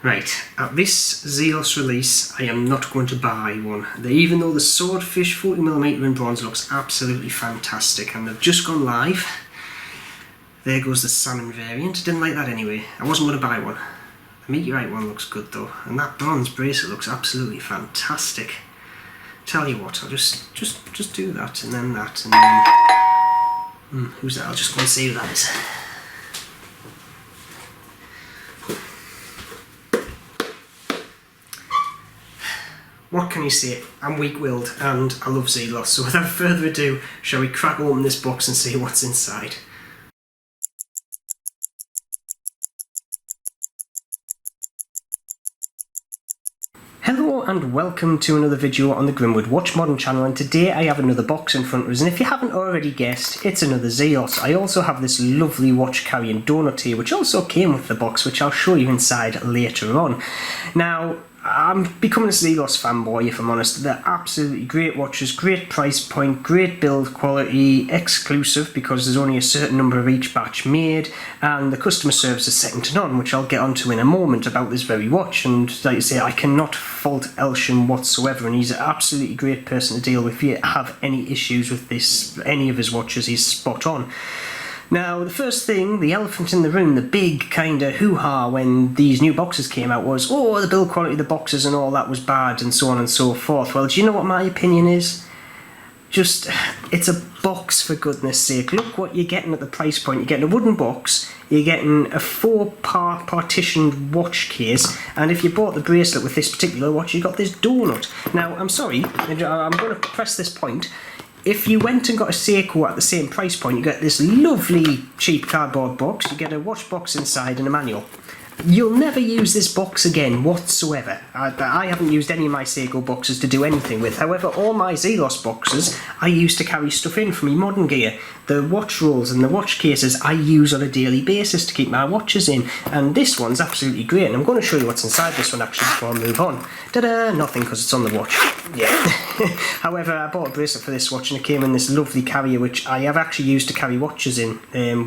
Right, at this ZELOS release, I am not going to buy one. Even though the Swordfish 40mm in bronze looks absolutely fantastic and they've just gone live. There goes the salmon variant. Didn't like that anyway. I wasn't going to buy one. The meteorite one looks good though, and that bronze bracelet looks absolutely fantastic. Tell you what, I'll just do that and then that and then. Who's that? I'll just go and see who that is. What can you say? I'm weak-willed and I love ZELOS, so without further ado, shall we crack open this box and see what's inside? Hello and welcome to another video on the Grimwood Watch Modern channel, and today I have another box in front of us, and if you haven't already guessed, it's another ZELOS. I also have this lovely watch carrying donut here, which also came with the box, which I'll show you inside later on. Now, I'm becoming a ZELOS fanboy, if I'm honest. They're absolutely great watches, great price point, great build quality, exclusive because there's only a certain number of each batch made, and the customer service is second to none, which I'll get onto in a moment about this very watch. And like I say, I cannot fault Elshin whatsoever, and he's an absolutely great person to deal with. If you have any issues with this, any of his watches, he's spot on. Now, the first thing, the elephant in the room, the big kind of hoo-ha when these new boxes came out was, oh, the build quality of the boxes and all that was bad and so on and so forth. Well, do you know what my opinion is? Just, it's a box for goodness sake. Look what you're getting at the price point. You're getting a wooden box, you're getting a 4-part partitioned watch case, and if you bought the bracelet with this particular watch, you got this donut. Now, I'm sorry, I'm going to press this point. If you went and got a Seiko at the same price point, you get this lovely cheap cardboard box, you get a watch box inside and a manual. You'll never use this box again whatsoever. I haven't used any of my Seiko boxes to do anything with. However, all my ZELOS boxes I use to carry stuff in for me modern gear. The watch rolls and the watch cases I use on a daily basis to keep my watches in. And this one's absolutely great, and I'm going to show you what's inside this one actually before I move on. Ta-da! Nothing, because it's on the watch. Yeah. However, I bought a bracelet for this watch and it came in this lovely carrier which I have actually used to carry watches in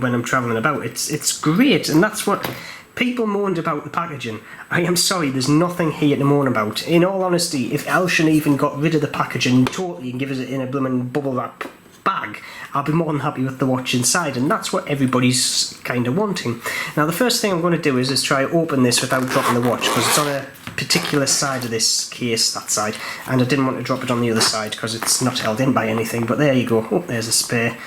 when I'm travelling about. It's great, and that's what people moaned about the packaging. I am sorry, there's nothing here to moan about. In all honesty, if Elshin even got rid of the packaging totally and give us it in a blooming bubble wrap bag, I'll be more than happy with the watch inside, and that's what everybody's kind of wanting. Now, the first thing I'm going to do is try to open this without dropping the watch, because it's on a particular side of this case, that side, and I didn't want to drop it on the other side because it's not held in by anything. But there you go. Oh, there's a spare.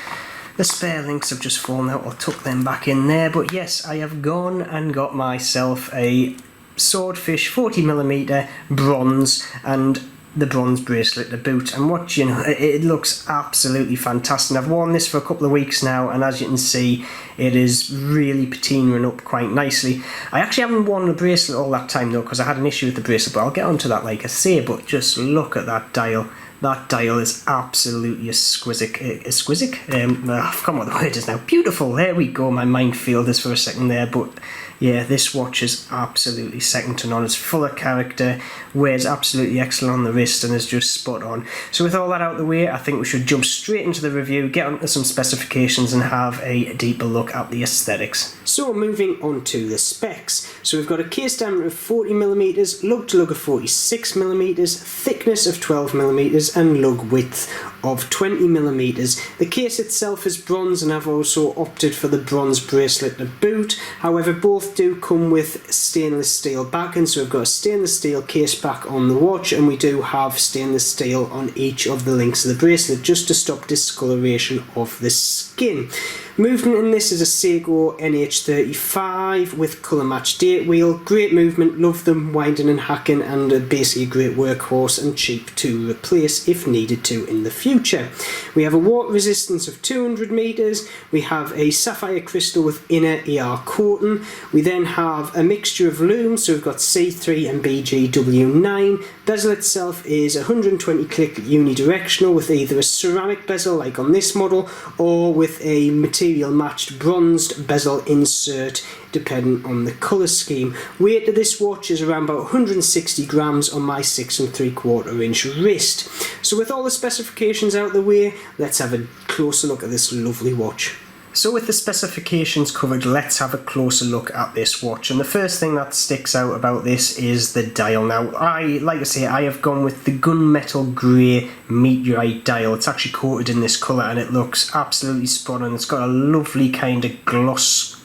The spare links have just fallen out. I'll tuck them back in there. But yes, I have gone and got myself a Swordfish 40mm bronze and the bronze bracelet to boot. And what you know, it looks absolutely fantastic. I've worn this for a couple of weeks now, and as you can see, it is really patinaing up quite nicely. I actually haven't worn the bracelet all that time though, because I had an issue with the bracelet, but I'll get onto that like I say. But just look at that dial. That dial is absolutely exquisite. I've forgotten what the word is now. Beautiful. There we go. My mind failed us for a second there, but yeah, this watch is absolutely second to none. It's full of character, wears absolutely excellent on the wrist, and is just spot on. So with all that out of the way, I think we should jump straight into the review, get onto some specifications, and have a deeper look at the aesthetics. So moving on to the specs. So we've got a case diameter of 40mm, lug to lug of 46mm, thickness of 12mm, and lug width of 20mm. The case itself is bronze, and I've also opted for the bronze bracelet to boot. However, both do come with stainless steel backing, so we've got a stainless steel case back on the watch, and we do have stainless steel on each of the links of the bracelet just to stop discoloration of the skin. Movement in this is a Seiko NH35 with colour matched date wheel. Great movement, love them winding and hacking, and basically a great workhorse and cheap to replace if needed to in the future. We have a water resistance of 200 metres. We have a sapphire crystal with inner ER coating. We then have a mixture of lume, so we've got C3 and BGW9. Bezel itself is 120 click unidirectional with either a ceramic bezel like on this model, or with a material matched bronzed bezel insert depending on the colour scheme. Weight of this watch is around about 160 grams on my 6 3/4 inch wrist. So with all the specifications out the way, let's have a closer look at this lovely watch. So with the specifications covered, let's have a closer look at this watch. And the first thing that sticks out about this is the dial. Now, like I say, I have gone with the gunmetal grey meteorite dial. It's actually coated in this colour and it looks absolutely spot on. It's got a lovely kind of gloss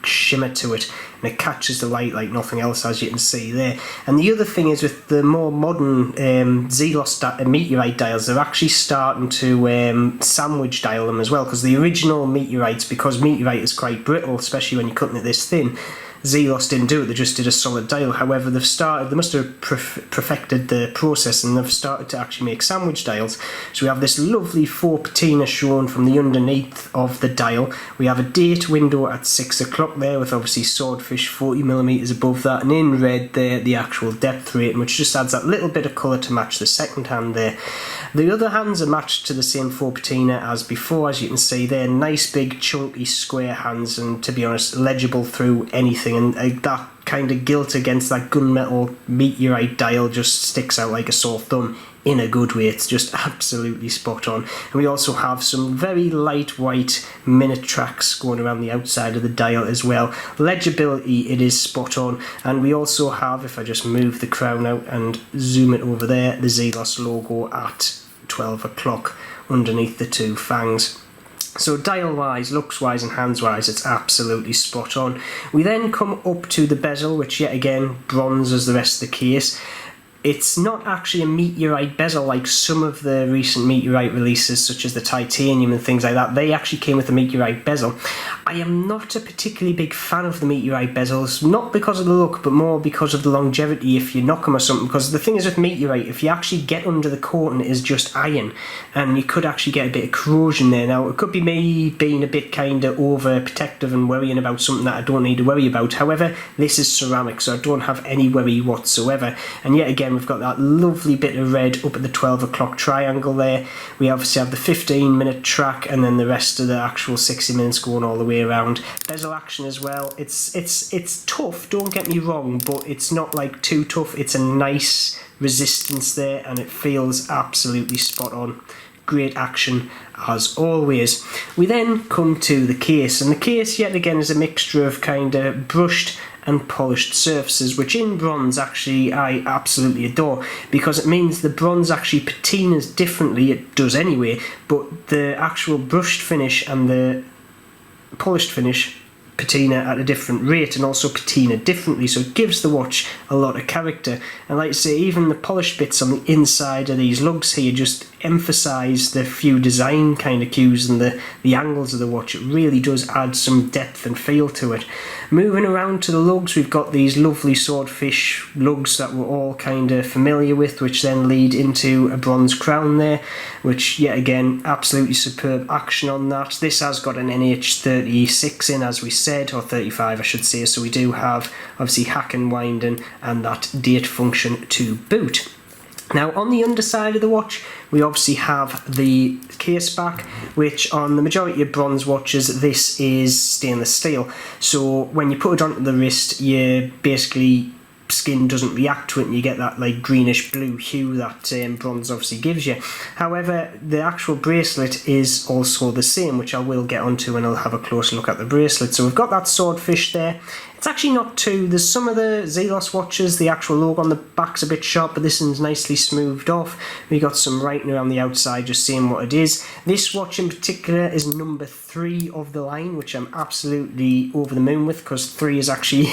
shimmer to it, and it catches the light like nothing else, as you can see there. And the other thing is, with the more modern ZELOS meteorite dials, they're actually starting to sandwich dial them as well, because the original meteorites, because meteorite is quite brittle, especially when you're cutting it this thin, ZELOS didn't do it, they just did a solid dial. However, they must have perfected the process and they've started to actually make sandwich dials. So we have this lovely 4 patina shown from the underneath of the dial. We have a date window at 6 o'clock there, with obviously Swordfish 40mm above that, and in red there the actual depth rating, which just adds that little bit of colour to match the second hand there. The other hands are matched to the same 4 patina as before, as you can see there. Nice big chunky square hands, and to be honest, legible through anything, and that kind of gilt against that gunmetal meteorite dial just sticks out like a sore thumb in a good way. It's just absolutely spot on. And we also have some very light white minute tracks going around the outside of the dial as well. Legibility, it is spot on. And we also have, if I just move the crown out and zoom it over there, the ZELOS logo at 12 o'clock underneath the 2 fangs. So dial wise, looks wise and hands wise, it's absolutely spot on. We then come up to the bezel, which yet again bronze as the rest of the case. It's not actually a meteorite bezel like some of the recent meteorite releases, such as the titanium and things like that. They actually came with a meteorite bezel. I am not a particularly big fan of the meteorite bezels, not because of the look, but more because of the longevity if you knock them or something. Because the thing is with meteorite, if you actually get under the coating, it is just iron, and you could actually get a bit of corrosion there. Now, it could be me being a bit kind of overprotective and worrying about something that I don't need to worry about. However, this is ceramic, so I don't have any worry whatsoever. And yet again, we've got that lovely bit of red up at the 12 o'clock triangle there. We obviously have the 15-minute track, and then the rest of the actual 60 minutes going all the way around. Bezel action as well. It's tough, don't get me wrong, but it's not like too tough. It's a nice resistance there, and it feels absolutely spot on. Great action as always. We then come to the case, and the case yet again is a mixture of kind of brushed and polished surfaces, which in bronze actually I absolutely adore, because it means the bronze actually patinas differently. It does anyway, but the actual brushed finish and the polished finish patina at a different rate, and also patina differently, so it gives the watch a lot of character. And like I say, even the polished bits on the inside of these lugs here just emphasise the few design kind of cues and the angles of the watch. It really does add some depth and feel to it. Moving around to the lugs, we've got these lovely Swordfish lugs that we're all kind of familiar with, which then lead into a bronze crown there, which yet again, absolutely superb action on that. This has got an NH36 in, as we said, or 35 I should say, so we do have obviously hack and winding and that date function to boot. Now on the underside of the watch, we obviously have the case back, which on the majority of bronze watches, this is stainless steel. So when you put it onto the wrist, you basically skin doesn't react to it, and you get that like greenish blue hue that bronze obviously gives you. However, the actual bracelet is also the same, which I will get onto and I'll have a closer look at the bracelet. So we've got that Swordfish there. It's actually not too, there's some of the ZELOS watches, the actual logo on the back's a bit sharp, but this one's nicely smoothed off. We got some writing around the outside just saying what it is. This watch in particular is number 3 of the line, which I'm absolutely over the moon with, because 3 is actually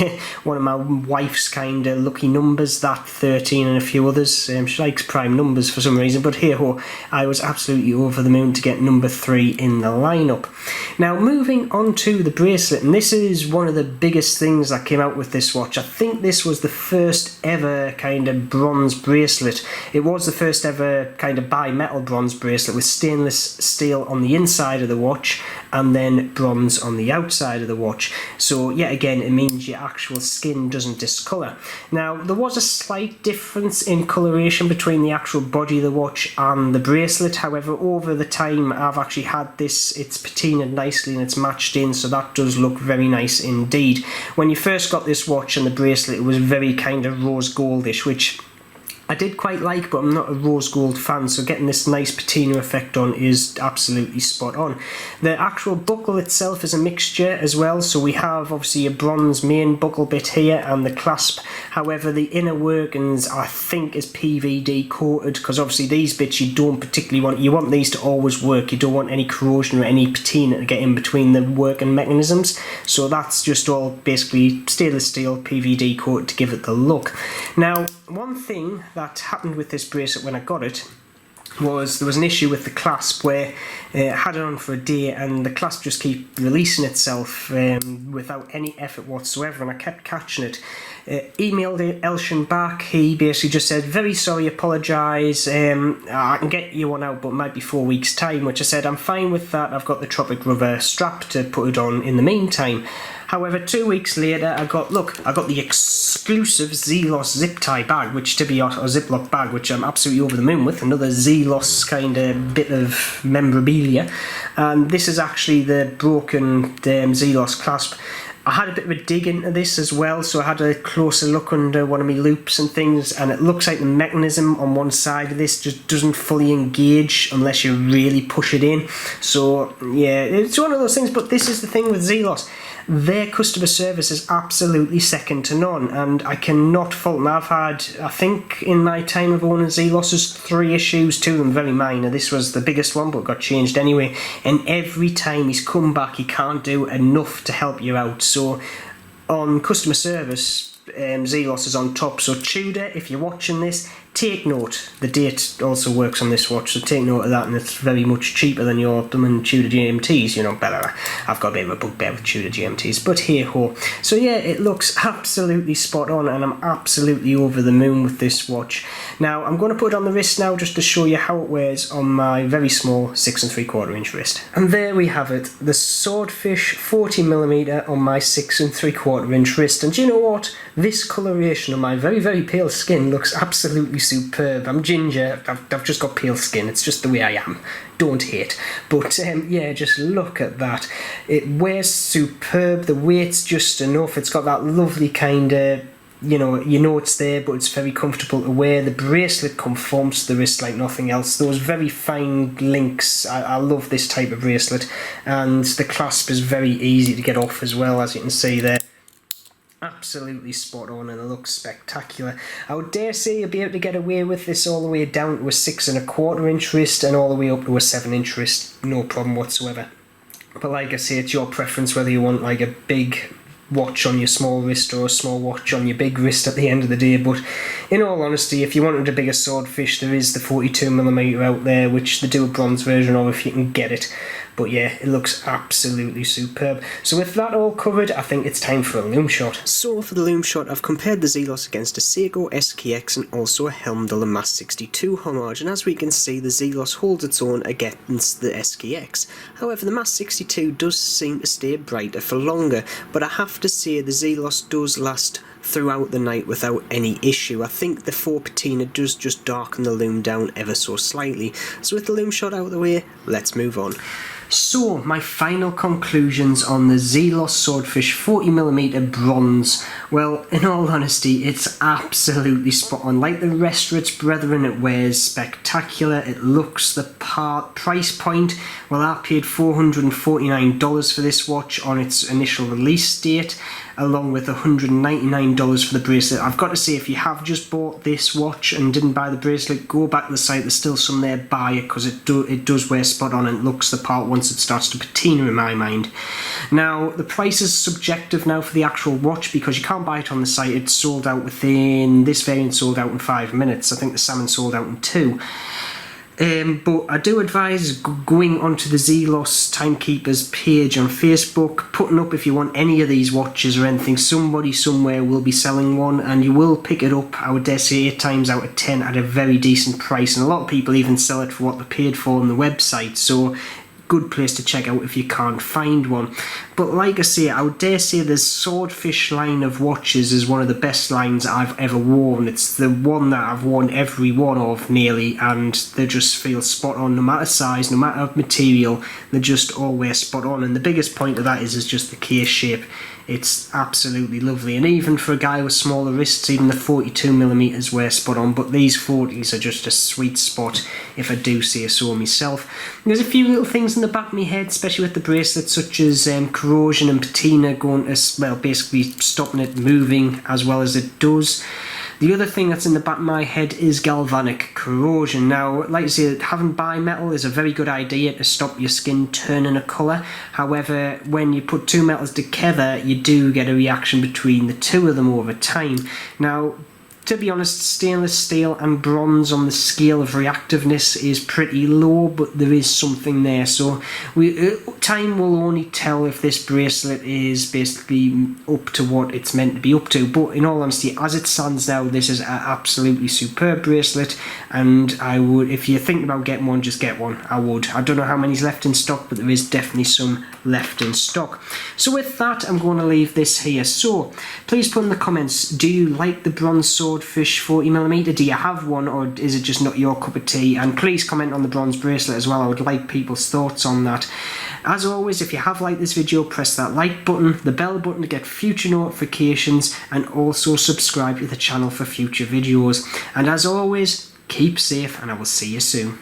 one of my wife's kind of lucky numbers, that 13 and a few others. She likes prime numbers for some reason, but hey-ho, I was absolutely over the moon to get number 3 in the lineup. Now moving on to the bracelet, and this is one of the biggest things that came out with this watch. I think this was the first ever kind of bronze bracelet. It was the first ever kind of bimetal bronze bracelet with stainless steel on the inside of the watch and then bronze on the outside of the watch. So yet again, it means your actual skin doesn't discolour. Now there was a slight difference in coloration between the actual body of the watch and the bracelet. However, over the time I've actually had this, it's patinaed nicely and it's matched in, so that does look very nice indeed. When you first got this watch and the bracelet, it was very kind of rose goldish, which I did quite like, but I'm not a rose gold fan, so getting this nice patina effect on is absolutely spot on. The actual buckle itself is a mixture as well, so we have obviously a bronze main buckle bit here and the clasp. However, the inner workings I think is PVD coated, because obviously these bits you don't particularly want. You want these to always work. You don't want any corrosion or any patina to get in between the working mechanisms, so that's just all basically stainless steel PVD coated to give it the look. Now, one thing that happened with this bracelet when I got it was there was an issue with the clasp where I had it on for a day and the clasp just kept releasing itself without any effort whatsoever, and I kept catching it. Emailed Elshin back. He basically just said, very sorry, apologise, I can get you one out, but it might be 4 weeks time, which I said I'm fine with that. I've got the Tropic Rubber strap to put it on in the meantime. However, 2 weeks later, I got the exclusive ZELOS zip tie bag, which to be a Ziploc bag, which I'm absolutely over the moon with. Another ZELOS kind of bit of memorabilia, and this is actually the broken ZELOS clasp. I had a bit of a dig into this as well, so I had a closer look under one of my loops and things, and it looks like the mechanism on one side of this just doesn't fully engage unless you really push it in. So yeah, it's one of those things, but this is the thing with ZELOS. Their customer service is absolutely second to none, and I cannot fault them. I've had, I think in my time of owning ZELOS, 3 issues, 2 of them very minor. This was the biggest one, but got changed anyway, and every time he's come back he can't do enough to help you out. So on customer service, ZELOS is on top. So Tudor, if you're watching this, take note. The date also works on this watch, so take note of that, and it's very much cheaper than your blooming Tudor GMTs, you know, better. I've got a bit of a bugbear with Tudor GMTs, but hey ho. So yeah, it looks absolutely spot on, and I'm absolutely over the moon with this watch. Now, I'm going to put it on the wrist now just to show you how it wears on my very small 6 3/4 inch wrist. And there we have it, the Swordfish 40mm on my 6 3/4 inch wrist. And do you know what? This coloration on my very, very pale skin looks absolutely superb. I'm ginger, I've just got pale skin, it's just the way I am. Don't hate. But yeah, just look at that. It wears superb, the weight's just enough, it's got that lovely kind of, you know it's there, but it's very comfortable to wear. The bracelet conforms to the wrist like nothing else. Those very fine links, I love this type of bracelet, and the clasp is very easy to get off as well, as you can see there. Absolutely spot on, and it looks spectacular. I would dare say you'll be able to get away with this all the way down to a 6 1/4 inch wrist and all the way up to a 7 inch wrist, no problem whatsoever. But like I say, it's your preference whether you want like a big watch on your small wrist or a small watch on your big wrist at the end of the day. But in all honesty, if you wanted a bigger Swordfish, there is the 42mm out there, which they do a bronze version of if you can get it. But yeah, it looks absolutely superb. So with that all covered, I think it's time for a Lume Shot. So for the Lume Shot, I've compared the ZELOS against a Seiko SKX and also a Helmdall Mass 62 homage, and as we can see, the ZELOS holds its own against the SKX. However, the Mass 62 does seem to stay brighter for longer, but I have to say the ZELOS does last throughout the night without any issue. I think the 4 patina does just darken the lume down ever so slightly. So with the Lume Shot out of the way, let's move on. So, my final conclusions on the ZELOS Swordfish 40mm bronze. Well, in all honesty, it's absolutely spot on. Like the rest of its brethren, it wears spectacular, it looks the part. Price point, well, I paid $449 for this watch on its initial release date, along with $199 for the bracelet. I've got to say, if you have just bought this watch and didn't buy the bracelet, go back to the site, there's still some there, buy it, because it does wear spot on and it looks the part once it starts to patina in my mind. Now, the price is subjective now for the actual watch, because you can't buy it on the site. It's sold out within, this variant sold out in 5 minutes. I think the salmon sold out in 2. But I do advise going onto the ZELOS Timekeepers page on Facebook, putting up if you want any of these watches or anything. Somebody somewhere will be selling one, and you will pick it up, I would dare say 8 times out of 10 at a very decent price, and a lot of people even sell it for what they paid for on the website, so good place to check out if you can't find one. But like I say, I would dare say the Swordfish line of watches is one of the best lines I've ever worn. It's the one that I've worn every one of nearly, and they just feel spot on, no matter size, no matter material, they just all wear spot on. And the biggest point of that is just the case shape. it's absolutely lovely. And even for a guy with smaller wrists, even the 42mm were spot on, but these 40s are just a sweet spot, if I do say so myself. There's a few little things in the back of my head, especially with the bracelet, such as corrosion and patina going to, well, basically stopping it moving as well as it does. The other thing that's in the back of my head is galvanic corrosion. Now, like I say, having bimetal is a very good idea to stop your skin turning a colour. However, when you put two metals together, you do get a reaction between the two of them over time. Now, to be honest, stainless steel and bronze on the scale of reactiveness is pretty low, but there is something there. So time will only tell if this bracelet is basically up to what it's meant to be up to. But in all honesty, as it stands now, this is an absolutely superb bracelet, and I would, if you're thinking about getting one, just get one. I would. I don't know how many's left in stock, but there is definitely some left in stock. So with that, I'm going to leave this here. So please put in the comments, do you like the bronze Swordfish 40mm? Do you have one, or is it just not your cup of tea? And please comment on the bronze bracelet as well. I would like people's thoughts on that. As always, if you have liked this video, press that like button, the bell button to get future notifications, and also subscribe to the channel for future videos. And as always, keep safe, and I will see you soon.